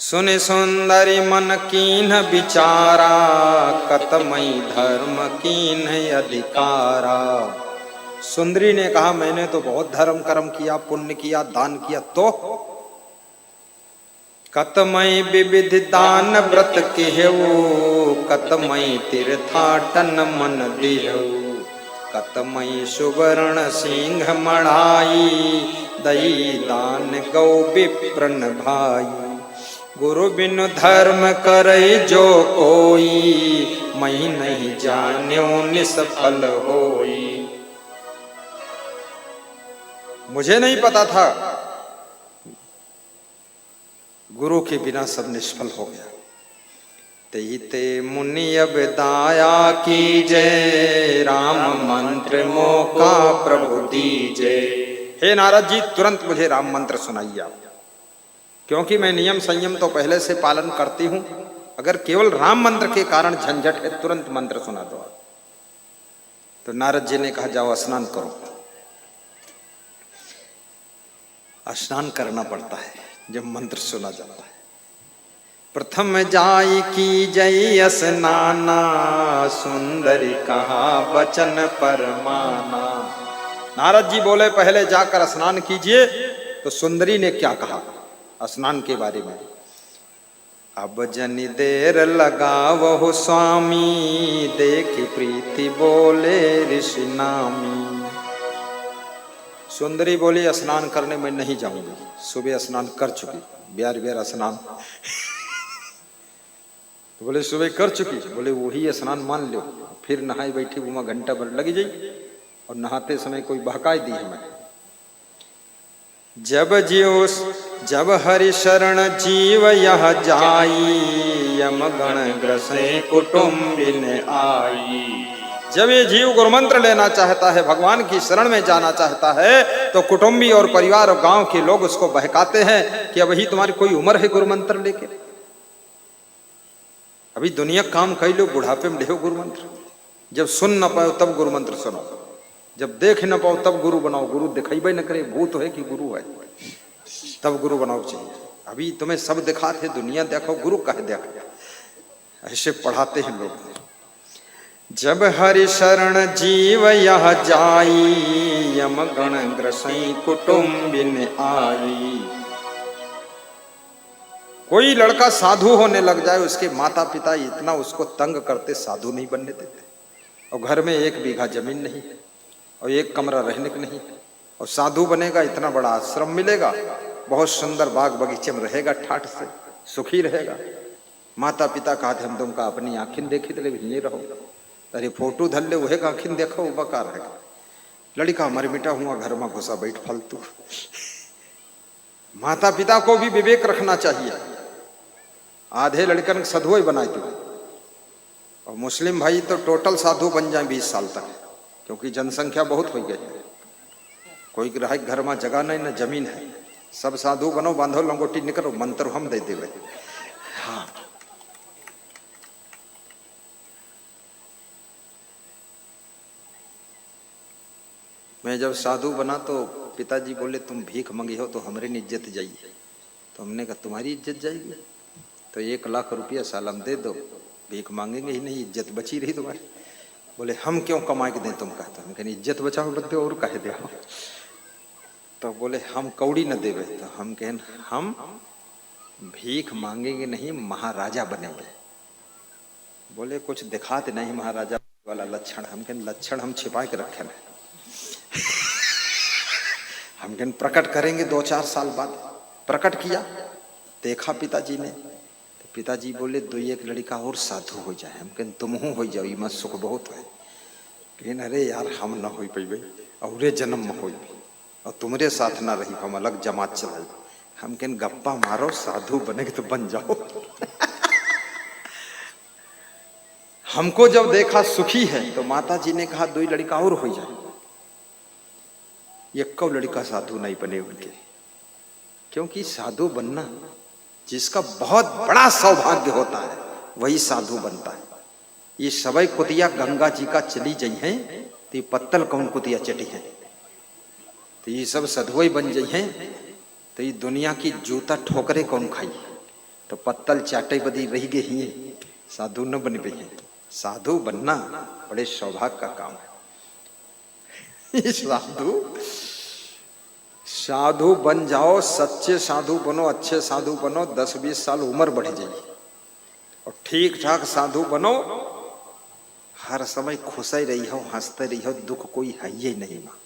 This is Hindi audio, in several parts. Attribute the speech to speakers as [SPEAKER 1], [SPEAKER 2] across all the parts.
[SPEAKER 1] सुनि सुंदरी मन कीन्ह विचारा, कतमई धर्म कीन्ह अधिकारा। सुंदरी ने कहा मैंने तो बहुत धर्म कर्म किया, पुण्य किया, दान किया, तो कतमई विविध दान व्रत केहू, कतमई तीर्थाटन मन देहू। कतमई सुवर्ण सिंह मढ़ाई, दई दान गौ विप्रन भाई। गुरु बिनु धर्म करई जो कोई, मैं नहीं जान्यो निष्फल होई। मुझे नहीं पता था गुरु के बिना सब निष्फल हो गया। ते मुनि अब दाया कीजे, राम मंत्र मोका प्रभु दीजे। हे नारद जी तुरंत मुझे राम मंत्र सुनाइए आप, क्योंकि मैं नियम संयम तो पहले से पालन करती हूं। अगर केवल राम मंत्र के कारण झंझट है, तुरंत मंत्र सुना दो। तो नारद जी ने कहा जाओ स्नान करो। स्नान करना पड़ता है जब मंत्र सुना जाता है। प्रथम जाई की जय स्नाना, सुंदरी कहा वचन परमाना। नारद जी बोले पहले जाकर स्नान कीजिए। तो सुंदरी ने क्या कहा स्नान के बारे में? अब जनी देर लगावहु स्वामी, देख प्रीति बोले ऋषि नामी। सुंदरी बोली स्नान करने में नहीं जाऊंगी, सुबह स्नान कर चुकी, ब्यार ब्यार स्नान। तो बोले सुबह कर चुकी, बोले वही स्नान मान लो। फिर नहाई बैठी वहां घंटा भर लगी जाई, और नहाते समय कोई बहकाई दी हमें। जब हरि शरण जीव यह जाई, यम गण ग्रसे कुटुंबिन आई। जब ये जीव गुरुमंत्र लेना चाहता है, भगवान की शरण में जाना चाहता है, तो कुटुंबी और परिवार और गांव के लोग उसको बहकाते हैं कि अभी तुम्हारी कोई उम्र है गुरुमंत्र लेके? अभी दुनिया काम कई लोग बुढ़ापे में लेहो गुरुमंत्र। जब सुन न पाओ तब गुरुमंत्र सुनो, जब देख न पाओ तब गुरु बनाओ। गुरु दिखाई न करे भूत है कि गुरु है, तब गुरु बनाओ चाहिए। अभी तुम्हें सब दिखाते, दुनिया देखो, गुरु कहे देखो। ऐसे पढ़ाते हैं लोग। जब हरि शरण जीव यह जाई, यम गण ग्रसई कुटुंबिन आई। कोई लड़का साधु होने लग जाए, उसके माता पिता इतना उसको तंग करते, साधु नहीं बनने देते। और घर में 1 बीघा जमीन नहीं है, और 1 कमरा रहने का नहीं है। और साधु बनेगा, इतना बड़ा आश्रम मिलेगा, बहुत सुंदर बाग बगीचे में रहेगा, ठाठ से सुखी रहेगा। माता पिता कहते हम तुमका अपनी आंखिन देखी तो नहीं रहो, अरे फोटो धर ले वह आंखिन देखो, वो बकार रहेगा। लड़का मर मिटा हुआ घर में घुसा बैठ फालतू। माता पिता को भी विवेक रखना चाहिए। आधे लड़कन साधु बनाए दो, और मुस्लिम भाई तो टोटल साधु बन जाए 20 साल तक, क्योंकि जनसंख्या बहुत हो गई है। कोई रहा घर में जगह नहीं, न जमीन है, सब साधु बनो, बांधो लंगोटी निकलो, मंत्र हम दे देवे। हाँ, मैं जब साधु बना तो पिताजी बोले तुम भीख मंगी हो तो हमारी इज्जत जाइए। तो हमने कहा तुम्हारी इज्जत जाएगी? तो 1 लाख रुपया सालम दे दो, भीख मांगेंगे ही नहीं, इज्जत बची रही तुम्हारी। बोले हम क्यों कमा के दें तुम कहते? हम कहें इज्जत बचाओ बदे और कहे दे। तो बोले हम कौड़ी न देवे। तो हम कहें हम भीख मांगेंगे नहीं, महाराजा बनेंगे। बोले कुछ दिखाते नहीं महाराजा वाला लक्षण। हम कहें लक्षण हम छिपा के रखे हैं, हम कहें प्रकट करेंगे 2-4 साल बाद। प्रकट किया, देखा पिताजी ने, तो पिताजी बोले 2-1 लड़का और साधु हो जाए। हम कहें तुम हो जाओ, ये मत सुख बहुत है। कहें अरे यार हम न हो पाई, और जन्म में हो, और तुम्हारे साथ ना रही, हम अलग जमात चलाई। हम कहें गप्पा मारो, साधु बनेगे तो बन जाओ। हमको जब देखा सुखी है, तो माता जी ने कहा 2 लड़का और हो जाए। 1 लड़का साधु नहीं बने उनके, क्योंकि साधु बनना जिसका बहुत बड़ा सौभाग्य होता है वही साधु बनता है। ये सवै कुतिया गंगा जी का चली जाइ हैं, तो ये पत्तल कौन कुतिया चटी है, तो ये सब साधुई बन जाइ हैं। तो ये दुनिया की जूता ठोकरे कौन खाई, तो पत्तल चाटे बदी रही गई ही, साधु न बन गई है। साधु बनना बड़े सौभाग्य का काम है। साधु बन जाओ, सच्चे साधु बनो, अच्छे साधु बनो, 10-20 साल उम्र बढ़ जाएगी। और ठीक ठाक साधु बनो, हर समय खुश ही रही हो, हंसते रही हो, दुख कोई है ही नहीं। माँ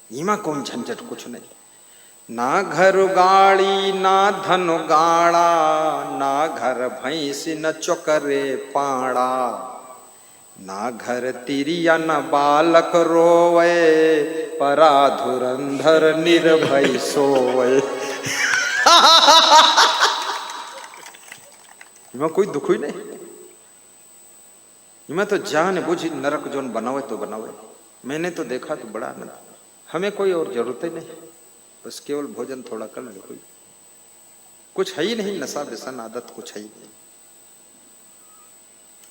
[SPEAKER 1] ईमा कौन झंझट कुछ नहीं, ना घर गाड़ी ना धन गाड़ा, ना घर भैंस न चोकरे पाड़ा, ना घर तिरिया न बालक रोवे, परा धुरंधर निर्भय सोवे। इमा कोई दुख ही नहीं, इमा तो जान बुझ नरक जोन बनावे तो बनावे। मैंने तो देखा तो बड़ा आनंद, हमें कोई और जरूरत ही नहीं, बस केवल भोजन थोड़ा कर लो, कोई कुछ है ही नहीं, नशा व्यसन आदत कुछ है ही नहीं।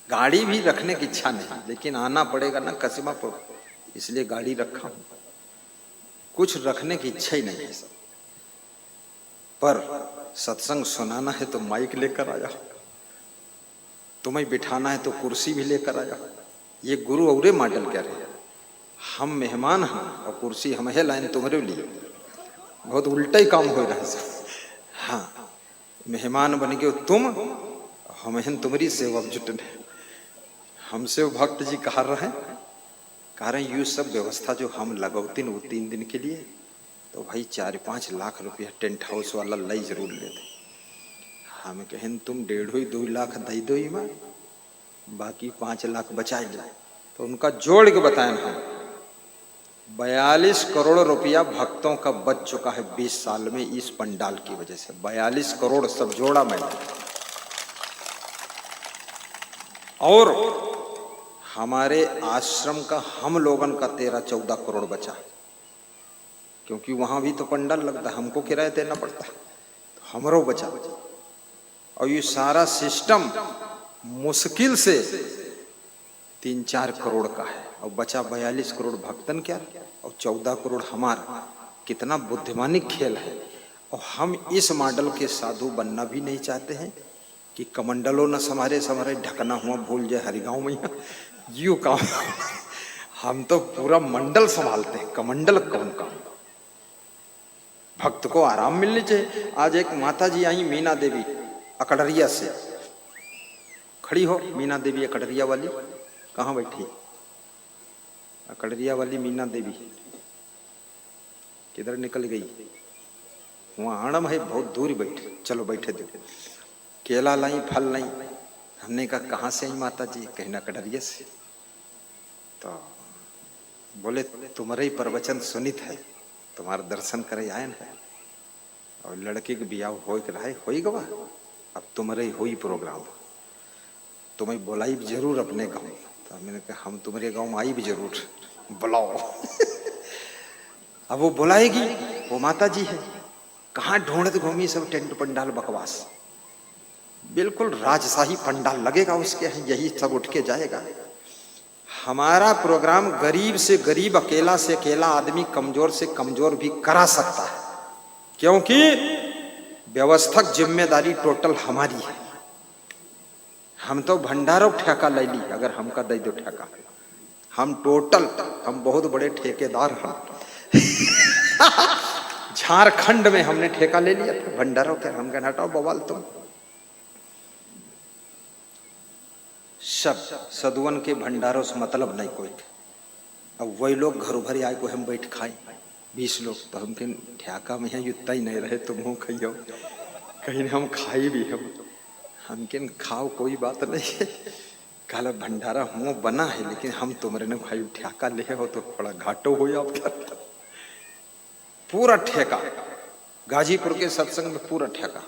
[SPEAKER 1] गाड़ी भी रखने की इच्छा नहीं, लेकिन आना पड़ेगा ना कसीमा पर, इसलिए गाड़ी रखा हूं। कुछ रखने की इच्छा ही नहीं है सब, पर सत्संग सुनाना है तो माइक लेकर आया, तुम्हें बिठाना है तो कुर्सी भी लेकर आया। ये गुरु औरे मॉडल कह रहे हैं, हम मेहमान हैं और कुर्सी हम है लाइन तुम्हारे लिए। बहुत उल्टा ही काम हो रहा है सब। हाँ, मेहमान बन गए तुम, हम हैं तुम्हारी सेवा जुटने। हमसे भक्त जी कह रहे हैं यू सब व्यवस्था जो हम लगौती वो 3 दिन के लिए, तो भाई 4-5 लाख रुपया टेंट हाउस वाला लई जरूर लेते। हम कहें तुम 1.5-2 लाख दे दो ही मां, बाकी 5 लाख बचाए जाए। तो उनका जोड़ के बताएं हम 42 करोड़ रुपया भक्तों का बच चुका है 20 साल में इस पंडाल की वजह से। 42 करोड़ सब जोड़ा मैंने। और हमारे आश्रम का हम लोगन का 13-14 करोड़ बचा, क्योंकि वहां भी तो पंडाल लगता है, हमको किराया देना पड़ता है, तो हमरो बचा। और ये सारा सिस्टम मुश्किल से 3-4 करोड़ का है, और बचा 42 करोड़ भक्तन क्या और 14 करोड़ हमारा। कितना बुद्धिमानी खेल है। और हम इस मॉडल के साधु बनना भी नहीं चाहते हैं कि कमंडलों न समारे समारे ढकना हुआ भूल जाए हरिगांव में यू काम। हम तो पूरा मंडल संभालते हैं, कमंडल कौन काम। भक्त को आराम मिलनी चाहिए। आज एक माता जी आई मीना देवी अकड़रिया से, खड़ी हो मीना देवी अकड़रिया वाली, कहाँ बैठी अकड़रिया वाली मीना देवी, किधर निकल गई? वहां आणम है, बहुत दूर बैठे, चलो बैठे दो। केला लाई, फल लाई। हमने कहा कहाँ से आई माता जी? कहना अकड़रिया से। तो बोले तुम्हारे ही प्रवचन सुनित है, तुम्हारा दर्शन करे आए है, और लड़के के बियाह हो रहा है, हो ही गवा, अब तुम्हारे हो ही प्रोग्राम, तुम्हें बुलाई भी जरूर अपने गाँव। तो मैंने कहा हम तुम्हारे गाँव में आई भी जरूर, बुलाओ। अब वो बुलाएगी, वो माता जी है, कहाँ ढूंढत घूमी सब टेंट पंडाल बकवास, बिल्कुल राजशाही पंडाल लगेगा उसके, यही सब उठ के जाएगा। हमारा प्रोग्राम गरीब से गरीब, अकेला से अकेला आदमी, कमजोर से कमजोर भी करा सकता है, क्योंकि व्यवस्थक जिम्मेदारी टोटल हमारी है। हम तो भंडारों ठेका ले ली, अगर हमका दे दो ठेका, हम टोटल, हम बहुत बड़े ठेकेदार हैं। झारखंड में हमने ठेका ले लिया था भंडारों के। हम कहना हटाओ बवाल तुम। सब सदुवन के भंडारों से मतलब नहीं कोई। अब वही लोग घर भर आए को हम बैठ खाए 20 लोग, तो हम के ठेका में है इतना ही नहीं रहे, तुम हो खाइयो, कहीं हम खाई भी हम के खाओ कोई बात नहीं है। कल भंडारा मुँह बना है, लेकिन हम तुम्हारे ने भाई ठेका ले हो तो थोड़ा घाटो हो आपका। पूरा ठेका, गाजीपुर के सत्संग में पूरा ठेका,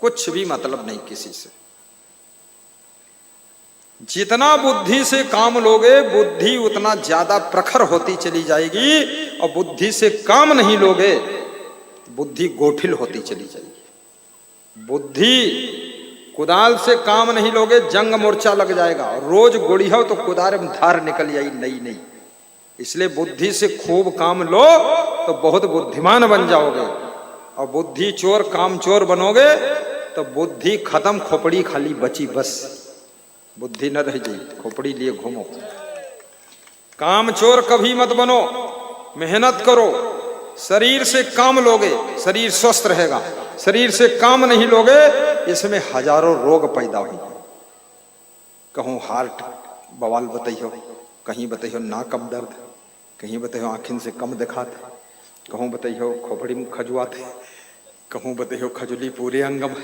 [SPEAKER 1] कुछ भी मतलब नहीं किसी से। जितना बुद्धि से काम लोगे, बुद्धि उतना ज्यादा प्रखर होती चली जाएगी, और बुद्धि से काम नहीं लोगे, बुद्धि गोठिल होती चली जाएगी। बुद्धि कुदाल से काम नहीं लोगे, जंग मोर्चा लग जाएगा, और रोज गोड़ी हो तो कुदार में धार निकल जाएगी नई नई। इसलिए बुद्धि से खूब काम लो तो बहुत बुद्धिमान बन जाओगे, और बुद्धि चोर काम चोर बनोगे तो बुद्धि खत्म, खोपड़ी खाली बची, बस बुद्धि न रह जाई, खोपड़ी लिए घूमो। काम चोर कभी मत बनो, मेहनत करो। शरीर से काम लोगे, शरीर स्वस्थ रहेगा। शरीर से काम नहीं लोगे, इसमें हजारों रोग पैदा होंगे। कहूँ हार्ट बवाल बताइयो, कहीं बताइयो नाक कम दर्द, कहीं बताइयो आँखिन से कम दिखात, कहूँ बताइयो खोपड़ी में खजुआत, कहूँ बताइयो खजुली पूरे अंगम,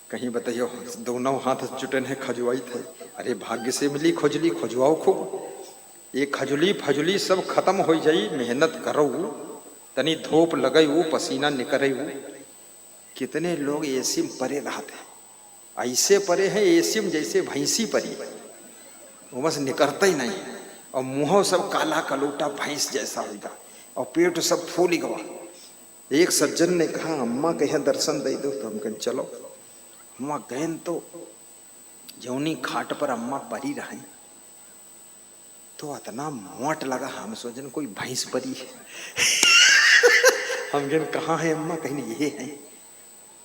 [SPEAKER 1] कहीं बताइयो दोनों हाथ जुटन है खजुआई थे। अरे भाग्य से मिली खुजली, खुजवाओ खूब। ये खजुली फजुली सब खत्म हो जाई, मेहनत करो, तनी धूप लगई, पसीना निकरे। कितने लोग एसी में परे रहते हैं, ऐसे परे हैं एसी में जैसे भैंसी परी, वो बस निकलता ही नहीं। और मुंह सब काला कलूटा भैंस जैसा होगा, और पेट सब फूल गवा। एक सज्जन ने कहा अम्मा कहीं दर्शन दे दो, तो हम कहें चलो। अम्मा गए तो जौनी खाट पर अम्मा परी रही, तो इतना मोट लगा, हम सोचन कोई भैंस परी है। हम कहें कहाँ है अम्मा, कहीं ये है।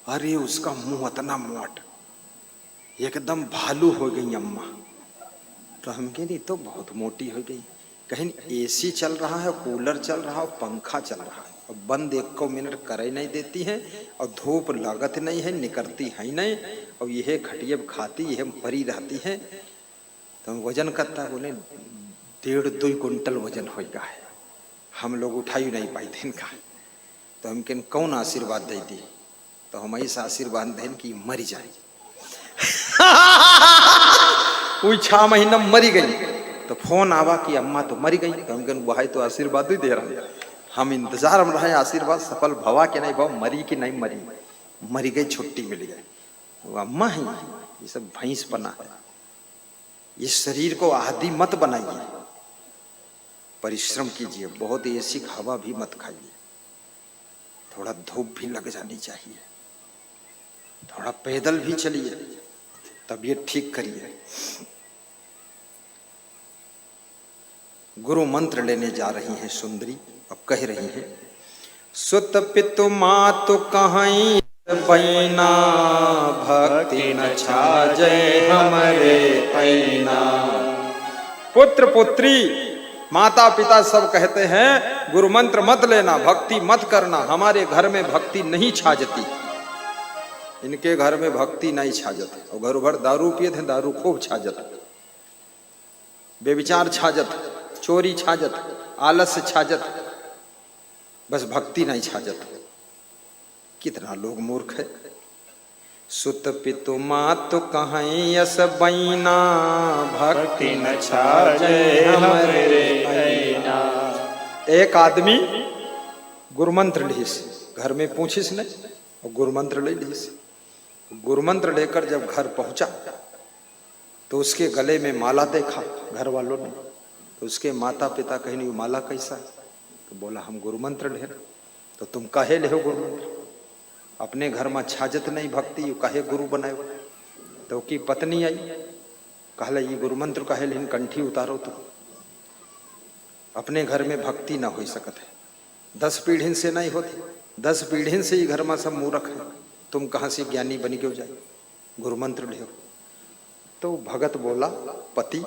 [SPEAKER 1] अरे उसका मुंह इतना मोट, एकदम भालू हो गई अम्मा। तो हम कहें तो बहुत मोटी हो गई। कहीं एसी चल रहा है, कूलर चल रहा है, पंखा चल रहा है, और बंद 1 मिनट करे नहीं देती है, और धूप लागत नहीं है, निकलती है नहीं, और यह खटिए खाती, यह परी रहती है। तो हम वजन करता, बोले 1.5-2 कुंटल वजन होगा है। हम लोग उठाई नहीं पाई थे इनका। तो हम कहें कौन आशीर्वाद दे दी, तो हम ऐसा आशीर्वाद दें कि मरी जाए। 6 महीना मरी गई, तो फोन आवा कि अम्मा तो मरी गई। तो हम कहें वही तो आशीर्वाद ही दे रहा है, हम इंतजार में रहे आशीर्वाद सफल भवा कि नहीं भव, मरी कि नहीं मरी। मरी गई, छुट्टी मिल गई, वो अम्मा है। ये सब भैंस बना है। इस शरीर को आदि मत बनाइए, परिश्रम कीजिए, बहुत ऐसी हवा भी मत खाइए, थोड़ा धूप भी लग जानी चाहिए, थोड़ा पैदल भी चलिए, तबीयत ठीक करिए। गुरु मंत्र लेने जा रही हैं सुंदरी, अब कह रही हैं सुत पितु मातु कहीं पैना, भक्ति न छाजय हमरे पैना। पुत्र पुत्री माता पिता सब कहते हैं गुरु मंत्र मत लेना, भक्ति मत करना, हमारे घर में भक्ति नहीं छाजती। इनके घर में भक्ति नहीं छाजत, और घर भर दारू पिए थे, दारू खूब छाजत, बेविचार छाजत, चोरी छाजत, आलस छाजत, बस भक्ति नहीं छाजत। कितना लोग मूर्ख है। सुत पितु मातु कहीं यस बैना, भक्ति न छाजय हमरे पैना। एक आदमी गुरुमंत्र लिहिस, घर में पूछिस ने, और गुरुमंत्र ले लिहिस। गुरुमंत्र लेकर जब घर पहुंचा तो उसके गले में माला देखा घर वालों ने। तो उसके माता पिता कहीं नहीं, माला कैसा है? तो बोला हम गुरुमंत्र ले रहे। तो तुम काहे ले हो गुरुमंत्र? अपने घर में छाजत नहीं भक्ति, यू काहे गुरु बनाए? तो की पत्नी आई, कहला ये गुरुमंत्र काहे लेन, कंठी उतारो। तो अपने घर में भक्ति ना हो सकत है, 10 पीढ़ी से नहीं होती, 10 पीढ़ी से ही घर में सब मूर्ख है, तुम कहाँ से ज्ञानी बन के हो जाए? गुरुमंत्र ले। तो भगत बोला पति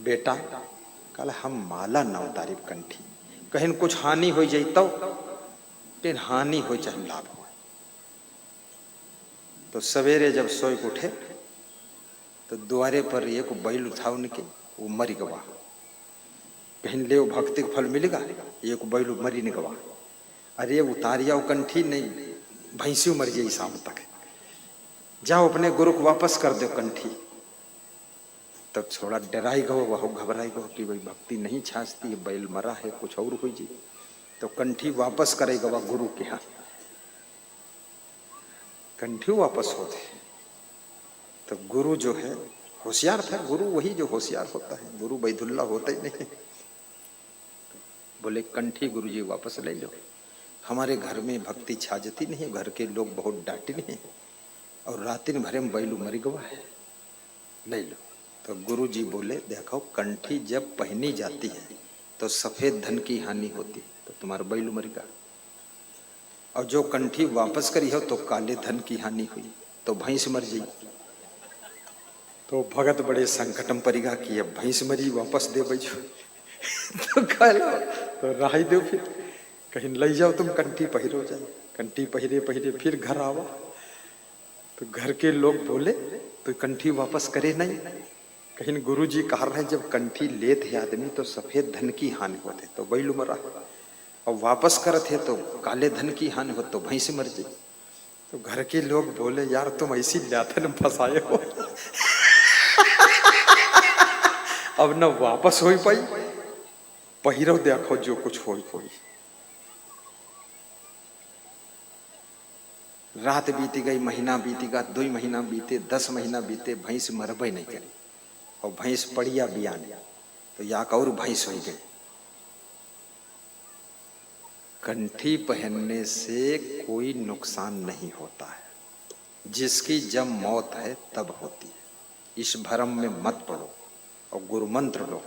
[SPEAKER 1] बेटा, कहला हम माला न उतारी कंठी, कहीं कुछ हानि हो जाए तो, फिर हानि हो चाहे लाभ हो। तो सवेरे जब सोए उठे तो द्वारे पर एक बैल था उनके, वो मरी गवा। कहीं ले भक्ति का फल मिलेगा, एक बैल मरी नहीं गवा। अरे उतारिया कंठी नहीं, भैंसी मर गई शाम तक, जाओ अपने गुरु को वापस कर दो कंठी। तब तो थोड़ा डराई गो, वह घबराई गो कि भाई भक्ति नहीं छाछती, बैल मरा है, कुछ और हो जी। तो कंठी वापस करेगा वह गुरु के यहाँ, कंठी वापस होते। तो गुरु जो है होशियार था, गुरु वही जो होशियार होता है, गुरु बैदुल्ला होता ही नहीं। बोले कंठी गुरु जी वापस ले लो, हमारे घर में भक्ति छाजती नहीं, घर के लोग बहुत डांटे नहीं, और रातिन भरे में बैलू मर गवा है, ले लो। तो गुरु जी बोले देखो कंठी जब पहनी जाती है तो सफेद धन की हानि होती, तो तुम्हारा बैलू मर गया, और जो कंठी वापस करी हो तो काले धन की हानि हुई। तो भैंस मर जाई। तो भगत बड़े संकट में पड़ेगा कि अब भैंस मरी वापस दे बजो। तो कहलो तो राह दो, फिर कहीं ले जाओ तुम कंठी पहिरो जाए। कंठी पहिरे पहिरे फिर घर आवा। तो घर के लोग बोले तो कंठी वापस करे नहीं। कहीं गुरु जी कह रहे जब कंठी लेत है आदमी तो सफेद धन की हानि होते, तो बैल मरा। और वापस करत है तो काले धन की हानि हो, तो भैंस मर जाए। तो घर के लोग बोले यार तुम ऐसी लाथन फंसाए हो, अब न वापस हो पाई, पहिरो देखो जो कुछ हो। रात बीती गई, महीना बीती गया, 2 महीना बीते, 10 महीना बीते, भैंस मरबे नहीं करी। और भैंस पड़िया बियान, तो या और भैंस हो गई। कंठी पहनने से कोई नुकसान नहीं होता है, जिसकी जब मौत है तब होती है। इस भरम में मत पड़ो और गुरु मंत्र लो।